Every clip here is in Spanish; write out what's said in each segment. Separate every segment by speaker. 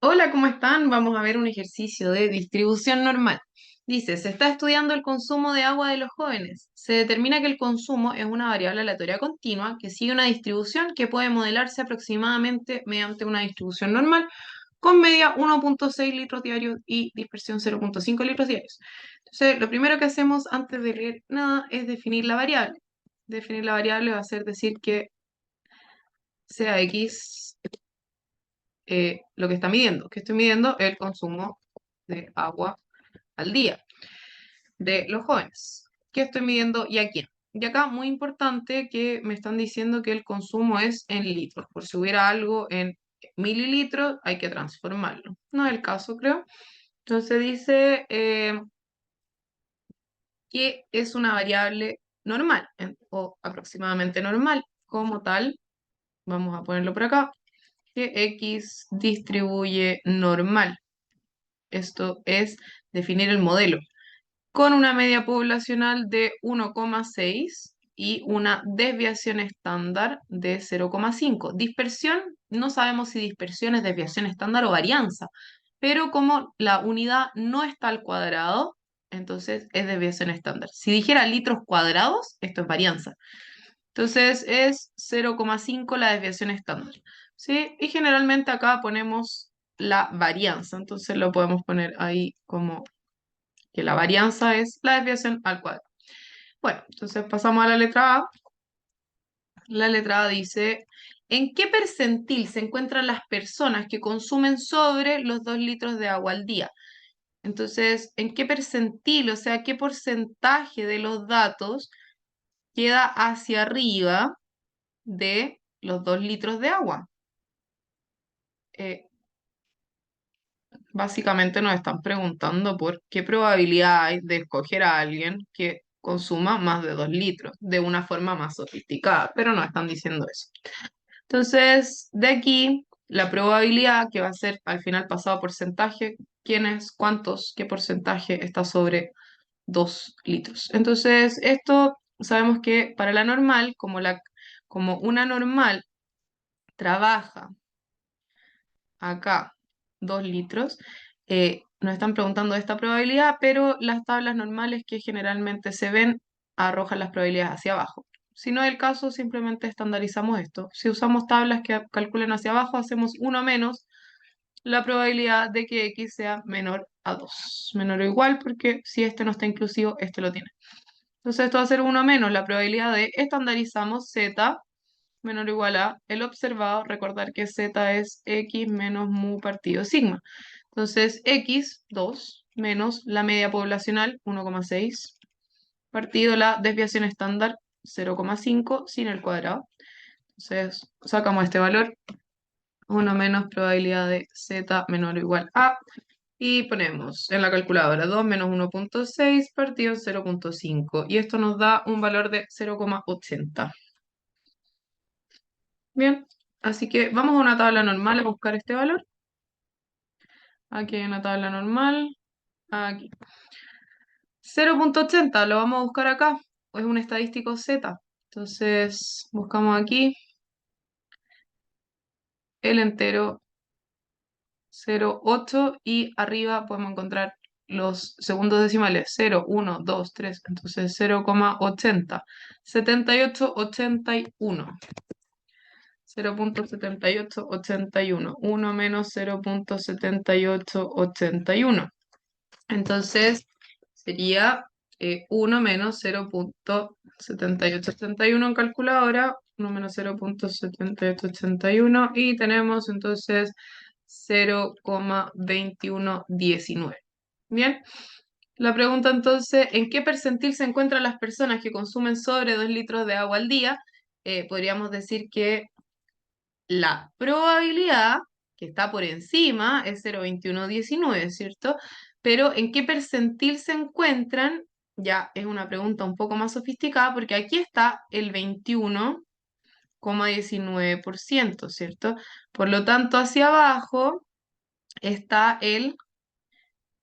Speaker 1: Hola, ¿cómo están? Vamos a ver un ejercicio de distribución normal. Dice, se está estudiando el consumo de agua de los jóvenes. Se determina que el consumo es una variable aleatoria continua que sigue una distribución que puede modelarse aproximadamente mediante una distribución normal con media 1,6 litros diarios y dispersión 0,5 litros diarios. Entonces, lo primero que hacemos antes de leer nada es definir la variable. Definir la variable va a ser decir que sea X lo que está midiendo. Que estoy midiendo el consumo de agua al día de los jóvenes. ¿Qué estoy midiendo y a quién? Y acá, muy importante que me están diciendo que el consumo es en litros. Por si hubiera algo en mililitros, hay que transformarlo. No es el caso, creo. Entonces dice que es una variable normal o aproximadamente normal. Como tal, vamos a ponerlo por acá, que X distribuye normal. Esto es definir el modelo, con una media poblacional de 1,6 y una desviación estándar de 0,5. Dispersión, no sabemos si dispersión es desviación estándar o varianza, pero como la unidad no está al cuadrado, entonces es desviación estándar. Si dijera litros cuadrados, esto es varianza. Entonces es 0,5 la desviación estándar. ¿Sí? Y generalmente acá ponemos la varianza, entonces lo podemos poner ahí como que la varianza es la desviación al cuadrado. Bueno, entonces pasamos a la letra A. La letra A dice, ¿en qué percentil se encuentran las personas que consumen sobre los 2 litros de agua al día? Entonces, ¿en qué percentil, o sea, qué porcentaje de los datos queda hacia arriba de los 2 litros de agua? Eh, Básicamente nos están preguntando por qué probabilidad hay de escoger a alguien que consuma más de 2 litros de una forma más sofisticada, pero no están diciendo eso. Entonces, de aquí, la probabilidad que va a ser al final pasado a porcentaje, quiénes, cuántos, qué porcentaje está sobre 2 litros. Entonces, esto sabemos que para la normal, como una normal trabaja acá 2 litros. Nos están preguntando esta probabilidad, pero las tablas normales que generalmente se ven arrojan las probabilidades hacia abajo. Si no es el caso, simplemente estandarizamos esto. Si usamos tablas que calculen hacia abajo, hacemos uno menos la probabilidad de que X sea menor a 2. Menor o igual, porque si este no está inclusivo, este lo tiene. Entonces esto va a ser uno menos la probabilidad de estandarizamos Z menor o igual a el observado, recordar que z es x menos mu partido sigma. Entonces, x, 2, menos la media poblacional, 1,6, partido la desviación estándar, 0,5, sin el cuadrado. Entonces, sacamos este valor, 1 menos probabilidad de z menor o igual a, y ponemos en la calculadora 2 menos 1,6 partido 0,5, y esto nos da un valor de 0,80. Bien, así que vamos a una tabla normal a buscar este valor. Aquí hay una tabla normal. Aquí. 0,80 lo vamos a buscar acá. Es un estadístico Z. Entonces buscamos aquí el entero 0,8 y arriba podemos encontrar los segundos decimales 0, 1, 2, 3. Entonces 0,80. 7881. 0,7881. 1 menos 0,7881. Entonces sería 1 menos 0,7881 en calculadora, 1 menos 0,7881 y tenemos entonces 0,2119. Bien, la pregunta entonces, ¿en qué percentil se encuentran las personas que consumen sobre 2 litros de agua al día? Podríamos decir que la probabilidad que está por encima es 0,2119, ¿cierto? Pero ¿en qué percentil se encuentran? Ya es una pregunta un poco más sofisticada porque aquí está el 21,19%, ¿cierto? Por lo tanto, hacia abajo está el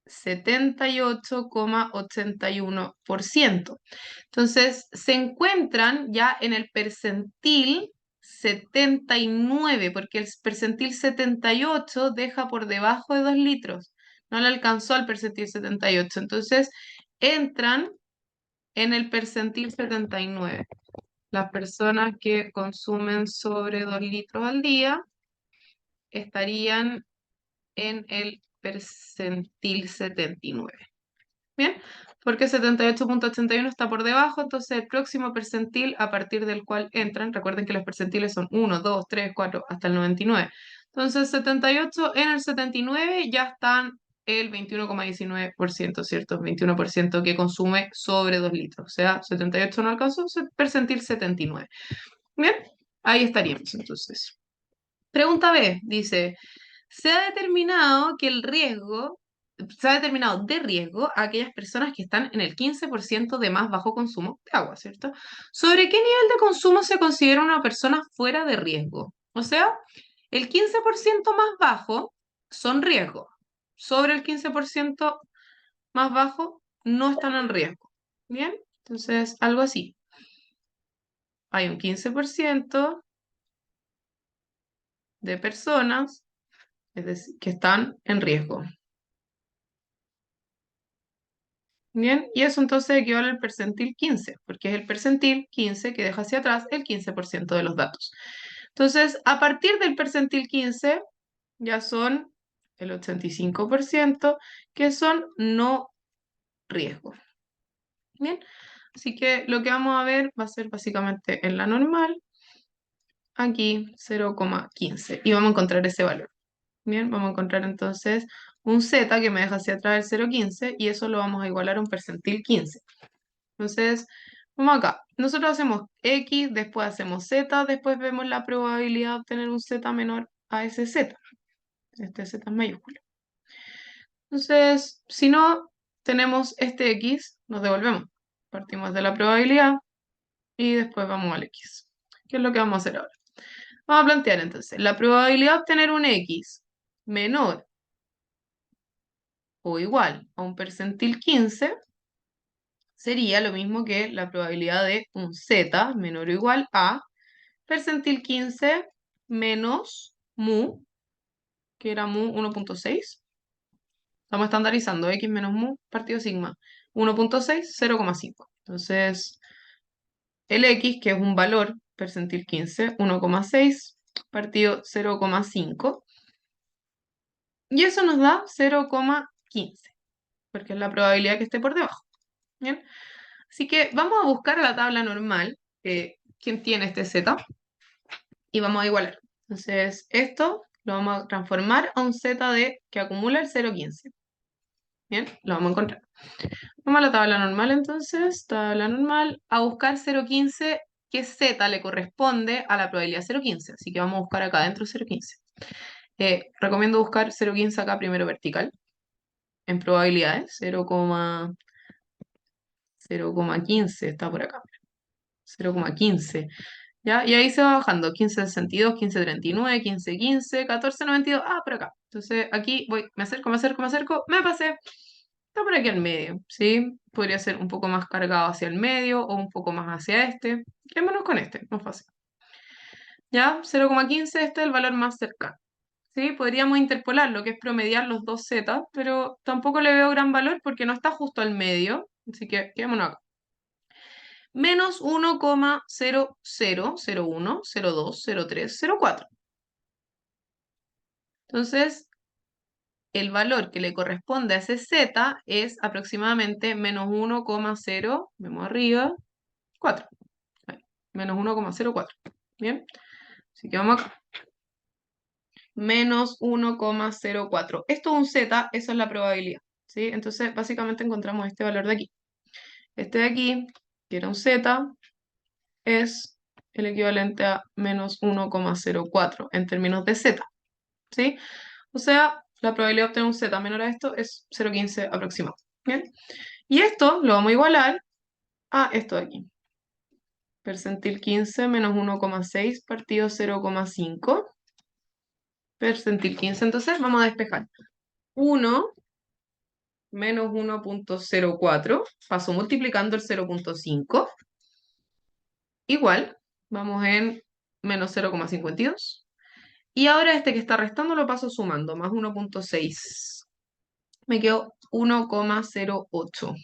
Speaker 1: 78,81%. Entonces, se encuentran ya en el percentil 79, porque el percentil 78 deja por debajo de 2 litros. No le alcanzó al percentil 78. Entonces, entran en el percentil 79. Las personas que consumen sobre 2 litros al día estarían en el percentil 79. Bien, porque 78,81 está por debajo, entonces el próximo percentil a partir del cual entran, recuerden que los percentiles son 1, 2, 3, 4, hasta el 99. Entonces 78 en el 79 ya están el 21,19%, ¿cierto? 21% que consume sobre 2 litros. O sea, 78 no alcanzó, percentil 79. Bien, ahí estaríamos entonces. Pregunta B, dice, se ha determinado que el riesgo, se ha determinado de riesgo a aquellas personas que están en el 15% de más bajo consumo de agua, ¿cierto? ¿Sobre qué nivel de consumo se considera una persona fuera de riesgo? O sea, el 15% más bajo son riesgo. Sobre el 15% más bajo no están en riesgo. ¿Bien? Entonces, algo así. Hay un 15% de personas, es decir, que están en riesgo. Bien, y eso entonces equivale al percentil 15, porque es el percentil 15 que deja hacia atrás el 15% de los datos. Entonces, a partir del percentil 15, ya son el 85% que son no riesgo. Bien, así que lo que vamos a ver va a ser básicamente en la normal, aquí 0,15, y vamos a encontrar ese valor. Bien, vamos a encontrar entonces un z que me deja hacia atrás el 0,15 y eso lo vamos a igualar a un percentil 15. Entonces, vamos acá. Nosotros hacemos X, después hacemos Z, después vemos la probabilidad de obtener un Z menor a ese Z. Este Z es mayúsculo. Entonces, si no tenemos este X, nos devolvemos. Partimos de la probabilidad y después vamos al X. ¿Qué es lo que vamos a hacer ahora? Vamos a plantear entonces la probabilidad de obtener un X menor o igual a un percentil 15 sería lo mismo que la probabilidad de un Z menor o igual a percentil 15 menos mu, que era mu 1,6. Estamos estandarizando x menos mu partido sigma. 1,6, 0,5. Entonces, el x, que es un valor percentil 15, 1,6 partido 0,5. Y eso nos da 0,15, porque es la probabilidad que esté por debajo. Bien. Así que vamos a buscar a la tabla normal, quién tiene este z, y vamos a igualar. Entonces, esto lo vamos a transformar a un z que acumula el 0,15. Bien, lo vamos a encontrar. Vamos a la tabla normal entonces, tabla normal, a buscar 0,15, que z le corresponde a la probabilidad 0,15. Así que vamos a buscar acá adentro 0,15. Recomiendo buscar 0,15 acá primero vertical, en probabilidades, 0,15 está por acá, 0,15. ¿Ya? Y ahí se va bajando, 15,62, 15,39, 15,15, 14,92, por acá. Entonces aquí voy, me acerco, me acerco, me acerco, me pasé. Está por aquí al medio, ¿sí? Podría ser un poco más cargado hacia el medio o un poco más hacia este. Quedémonos con este, más fácil. ¿Ya? 0,15, este es el valor más cercano. ¿Sí? Podríamos interpolarlo, que es promediar los dos z, pero tampoco le veo gran valor porque no está justo al medio. Así que quedémonos acá. Menos 1,0001, 02, 03, 04. Entonces, el valor que le corresponde a ese z es aproximadamente menos 1,0, vemos arriba, 4. Menos 1,04. Bien, así que vamos acá. Menos 1,04. Esto es un z, esa es la probabilidad. ¿Sí? Entonces, básicamente encontramos este valor de aquí. Este de aquí, que era un z, es el equivalente a menos 1,04 en términos de z. ¿Sí? O sea, la probabilidad de obtener un z menor a esto es 0,15 aproximado. ¿Bien? Y esto lo vamos a igualar a esto de aquí. Percentil 15 menos 1,6 partido 0,5. Percentil 15, entonces vamos a despejar. 1 menos 1,04. Paso multiplicando el 0,5. Igual, vamos en menos 0,52. Y ahora este que está restando lo paso sumando, más 1,6. Me quedó 1,08.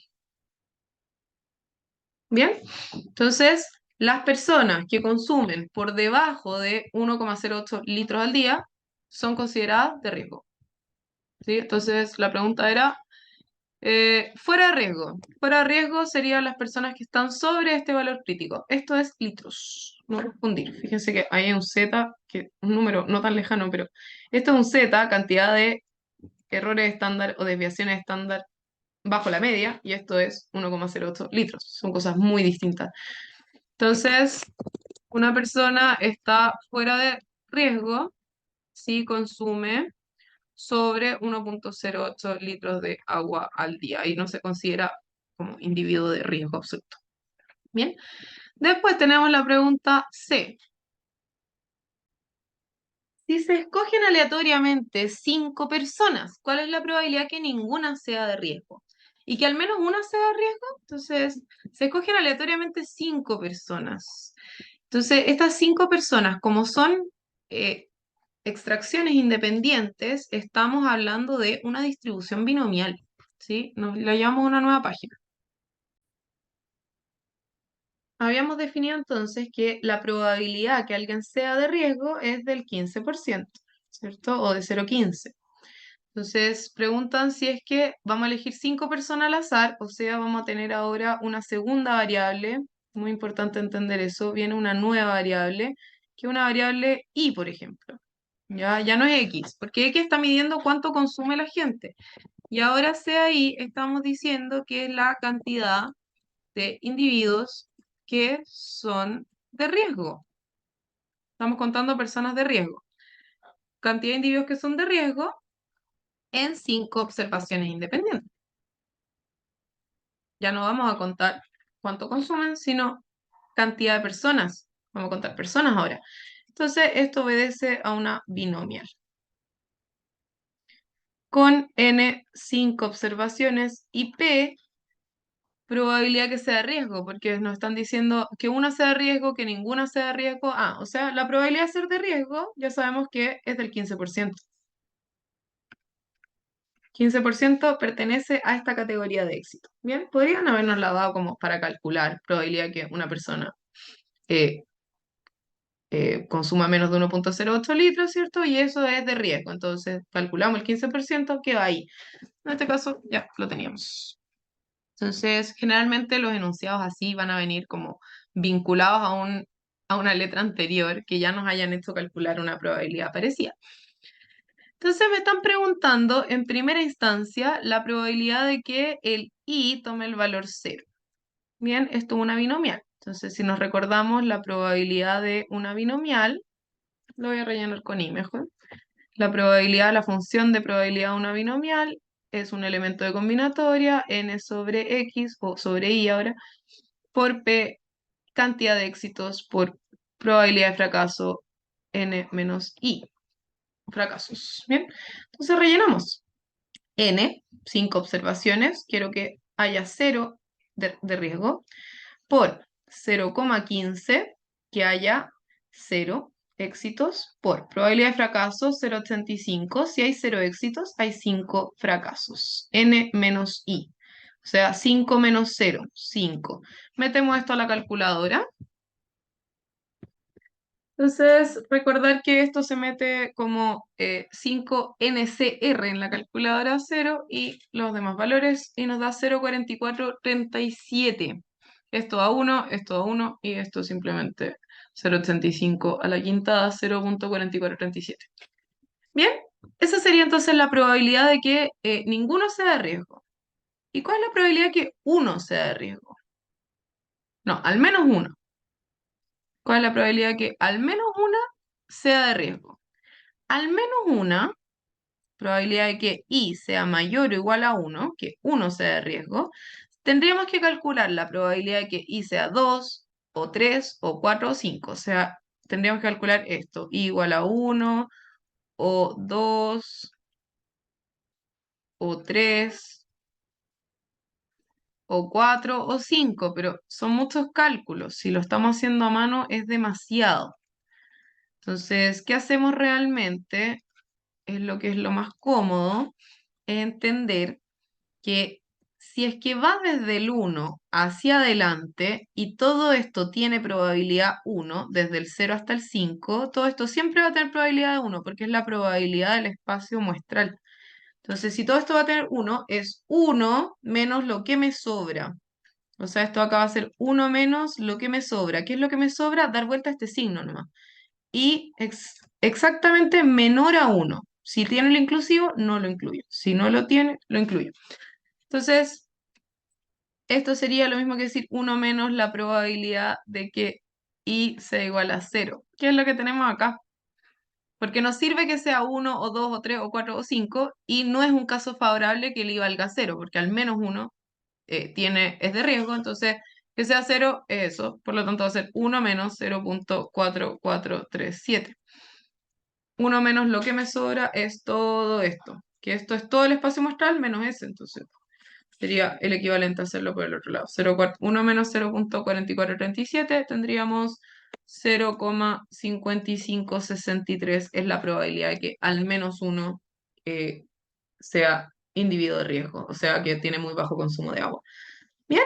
Speaker 1: ¿Bien? Entonces, las personas que consumen por debajo de 1,08 litros al día son consideradas de riesgo. ¿Sí? Entonces, la pregunta era, fuera de riesgo. Fuera de riesgo serían las personas que están sobre este valor crítico. Esto es litros, no confundir. Fíjense que ahí hay un Z, que un número no tan lejano, pero esto es un Z, cantidad de errores estándar o desviaciones estándar bajo la media, y esto es 1,08 litros. Son cosas muy distintas. Entonces, una persona está fuera de riesgo si consume sobre 1,08 litros de agua al día y no se considera como individuo de riesgo absoluto. Bien, después tenemos la pregunta C. Si se escogen aleatoriamente 5 personas, ¿cuál es la probabilidad que ninguna sea de riesgo? Y que al menos una sea de riesgo. Entonces, se escogen aleatoriamente 5 personas. Entonces, estas 5 personas, como son eh, extracciones independientes, estamos hablando de una distribución binomial, ¿sí? Nos la llamamos una nueva página. Habíamos definido entonces que la probabilidad que alguien sea de riesgo es del 15%, ¿cierto? O de 0,15. Entonces, preguntan si es que vamos a elegir 5 personas al azar, o sea, vamos a tener ahora una segunda variable, muy importante entender eso, viene una nueva variable, que es una variable y, por ejemplo. Ya no es X, porque X está midiendo cuánto consume la gente. Y ahora CI estamos diciendo que es la cantidad de individuos que son de riesgo. Estamos contando personas de riesgo. Cantidad de individuos que son de riesgo en 5 observaciones independientes. Ya no vamos a contar cuánto consumen, sino cantidad de personas. Vamos a contar personas ahora. Entonces, esto obedece a una binomial. Con n 5 observaciones y p probabilidad que sea de riesgo, porque nos están diciendo que una sea de riesgo, que ninguna sea de riesgo. O sea, la probabilidad de ser de riesgo ya sabemos que es del 15%. 15% pertenece a esta categoría de éxito. Bien, podrían habernos la dado como para calcular probabilidad que una persona eh, consuma menos de 1,08 litros, ¿cierto? Y eso es de riesgo. Entonces, calculamos el 15% que va ahí. En este caso, ya lo teníamos. Entonces, generalmente los enunciados así van a venir como vinculados a una letra anterior que ya nos hayan hecho calcular una probabilidad parecida. Entonces me están preguntando en primera instancia la probabilidad de que el i tome el valor 0. Bien, esto es una binomial. Entonces, si nos recordamos la probabilidad de una binomial, lo voy a rellenar con i mejor. La probabilidad, la función de probabilidad de una binomial es un elemento de combinatoria, n sobre x o sobre y ahora, por p cantidad de éxitos por probabilidad de fracaso n menos i, fracasos. Bien, entonces rellenamos n, 5 observaciones, quiero que haya 0 de riesgo, por 0,15, que haya 0 éxitos, por probabilidad de fracaso 0,85, si hay 0 éxitos, hay 5 fracasos, n menos i. O sea, 5 menos 0, 5. Metemos esto a la calculadora. Entonces, recordar que esto se mete como 5NCR en la calculadora 0 y los demás valores y nos da 0,4437. Esto a 1, esto a 1 y esto simplemente 0,85 a la quintada, 0,4437. Bien, esa sería entonces la probabilidad de que ninguno sea de riesgo. ¿Y cuál es la probabilidad que uno sea de riesgo? No, al menos uno. ¿Cuál es la probabilidad que al menos una sea de riesgo? Al menos una probabilidad de que i sea mayor o igual a 1, que uno sea de riesgo, tendríamos que calcular la probabilidad de que i sea 2 o 3 o 4 o 5. O sea, tendríamos que calcular esto, i igual a 1 o 2 o 3 o 4 o 5, pero son muchos cálculos. Si lo estamos haciendo a mano es demasiado. Entonces, ¿qué hacemos realmente? Es lo que es lo más cómodo, es entender que si es que va desde el 1 hacia adelante y todo esto tiene probabilidad 1, desde el 0 hasta el 5, todo esto siempre va a tener probabilidad de 1, porque es la probabilidad del espacio muestral. Entonces, si todo esto va a tener 1, es 1 menos lo que me sobra. O sea, esto acá va a ser 1 menos lo que me sobra. ¿Qué es lo que me sobra? Dar vuelta a este signo nomás. Y exactamente menor a 1. Si tiene el inclusivo, no lo incluyo. Si no lo tiene, lo incluyo. Entonces, esto sería lo mismo que decir 1 menos la probabilidad de que y sea igual a 0. ¿Qué es lo que tenemos acá? Porque nos sirve que sea 1 o 2 o 3 o 4 o 5 y no es un caso favorable que el i valga 0, porque al menos 1 es de riesgo, entonces que sea 0 es eso, por lo tanto va a ser 1 menos 0,4437. 1 menos lo que me sobra es todo esto, que esto es todo el espacio muestral menos ese, entonces sería el equivalente a hacerlo por el otro lado. 1 menos 0,4437 tendríamos 0,5563 es la probabilidad de que al menos uno sea individuo de riesgo, o sea que tiene muy bajo consumo de agua. Bien,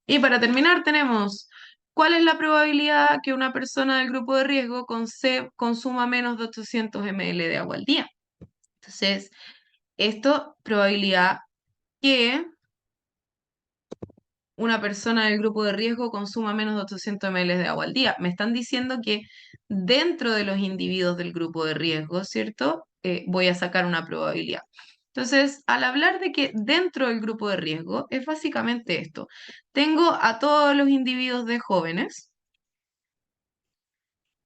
Speaker 1: y para terminar tenemos, ¿cuál es la probabilidad que una persona del grupo de riesgo consuma menos de 800 ml de agua al día? Entonces, esto, probabilidad que una persona del grupo de riesgo consuma menos de 800 ml de agua al día. Me están diciendo que dentro de los individuos del grupo de riesgo, ¿cierto? Voy a sacar una probabilidad. Entonces, al hablar de que dentro del grupo de riesgo, es básicamente esto. Tengo a todos los individuos de jóvenes,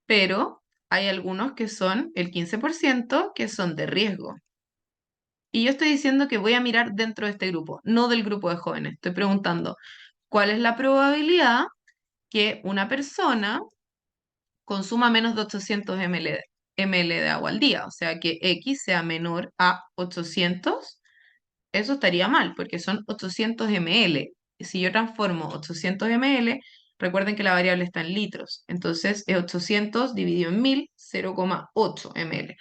Speaker 1: pero hay algunos que son el 15% que son de riesgo. Y yo estoy diciendo que voy a mirar dentro de este grupo, no del grupo de jóvenes. Estoy preguntando, ¿cuál es la probabilidad que una persona consuma menos de 800 ml de agua al día? O sea, que X sea menor a 800, eso estaría mal, porque son 800 ml. Si yo transformo 800 ml, recuerden que la variable está en litros, entonces es 800 dividido en 1000, 0,8 ml.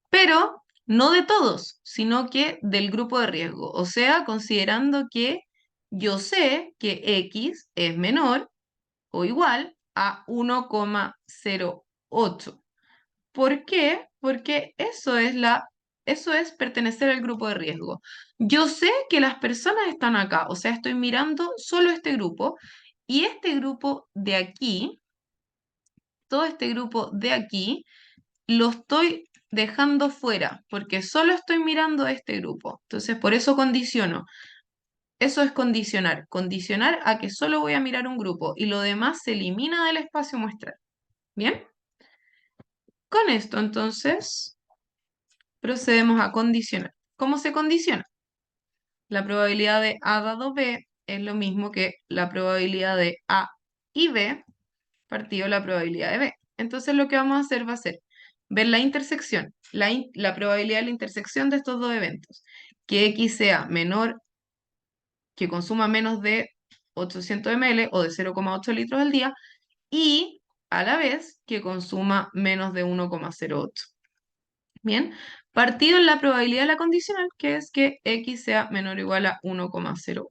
Speaker 1: Pero no de todos, sino que del grupo de riesgo. O sea, considerando que yo sé que X es menor o igual a 1,08. ¿Por qué? Porque eso es pertenecer al grupo de riesgo. Yo sé que las personas están acá, o sea, estoy mirando solo este grupo y este grupo de aquí, todo este grupo de aquí, lo estoy dejando fuera porque solo estoy mirando este grupo. Entonces, por eso condiciono. Eso es condicionar. Condicionar a que solo voy a mirar un grupo y lo demás se elimina del espacio muestral. ¿Bien? Con esto, entonces, procedemos a condicionar. ¿Cómo se condiciona? La probabilidad de A dado B es lo mismo que la probabilidad de A y B partido la probabilidad de B. Entonces, lo que vamos a hacer va a ser ver la intersección, la probabilidad de la intersección de estos dos eventos. Que X sea menor, que consuma menos de 800 ml o de 0,8 litros al día y a la vez que consuma menos de 1,08. Bien, partido en la probabilidad de la condicional, que es que X sea menor o igual a 1,08.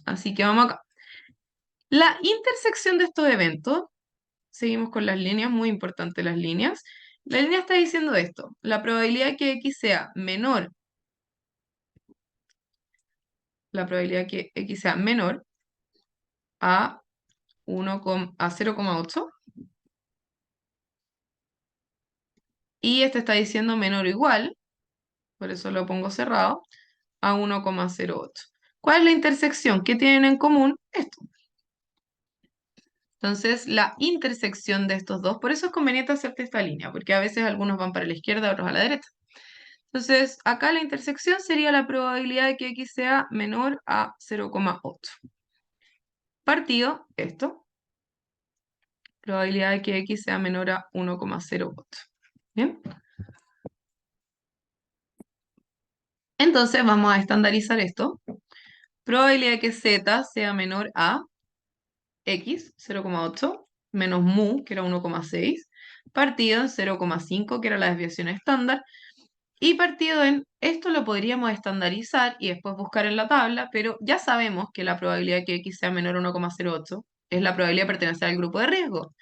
Speaker 1: Así que vamos acá. La intersección de estos eventos, seguimos con las líneas, muy importantes las líneas. La línea está diciendo esto, la probabilidad de que X sea menor, la probabilidad de que X sea menor a 0,8 y este está diciendo menor o igual, por eso lo pongo cerrado, a 1,08. ¿Cuál es la intersección? ¿Qué tienen en común? Esto. Entonces, la intersección de estos dos, por eso es conveniente hacerte esta línea, porque a veces algunos van para la izquierda, otros a la derecha. Entonces, acá la intersección sería la probabilidad de que X sea menor a 0,8. Partido, esto, probabilidad de que X sea menor a 1,08. ¿Bien? Entonces, vamos a estandarizar esto. Probabilidad de que Z sea menor a X, 0,8, menos mu, que era 1,6, partido en 0,5, que era la desviación estándar, y partido en, esto lo podríamos estandarizar y después buscar en la tabla, pero ya sabemos que la probabilidad de que X sea menor a 1,08 es la probabilidad de pertenecer al grupo de riesgo,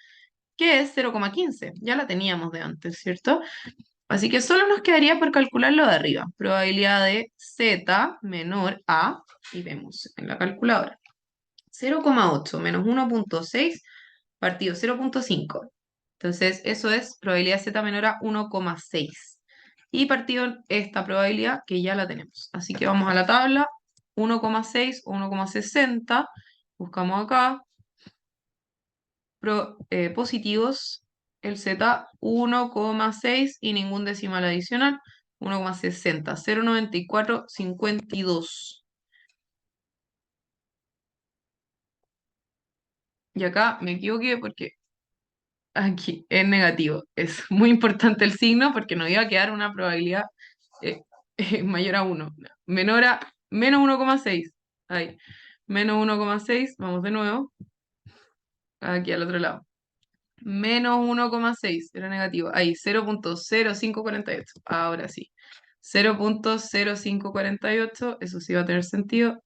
Speaker 1: que es 0,15. Ya la teníamos de antes, ¿cierto? Así que solo nos quedaría por calcular lo de arriba. Probabilidad de Z menor a, y vemos en la calculadora, 0,8 menos 1,6 partido 0,5. Entonces, eso es probabilidad Z menor a 1,6. Y partido esta probabilidad que ya la tenemos. Así que vamos a la tabla, 1,6 o 1,60. Buscamos acá, positivos, el Z 1,6 y ningún decimal adicional, 1,60, 0,94, 52. Y acá me equivoqué porque aquí es negativo. Es muy importante el signo porque nos iba a quedar una probabilidad eh, mayor a 1. Menor a menos 1,6. Ahí. Menos 1,6. Vamos de nuevo. Aquí al otro lado. Menos 1,6. Era negativo. Ahí. 0,0548. Ahora sí. 0,0548. Eso sí va a tener sentido.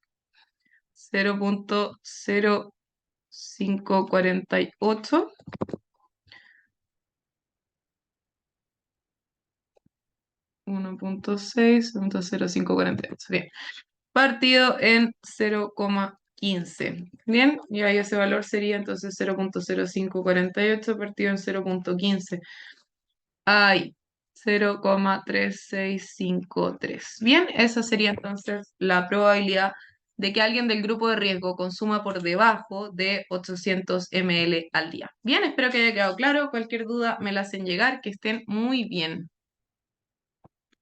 Speaker 1: 0,0548. 1,6.0548. Bien. Partido en 0,15. Bien, y ahí ese valor sería entonces 0,0548 partido en 0,15. Ahí, 0,3653. Bien, esa sería entonces la probabilidad de que alguien del grupo de riesgo consuma por debajo de 800 ml al día. Bien, espero que haya quedado claro. Cualquier duda me la hacen llegar. Que estén muy bien.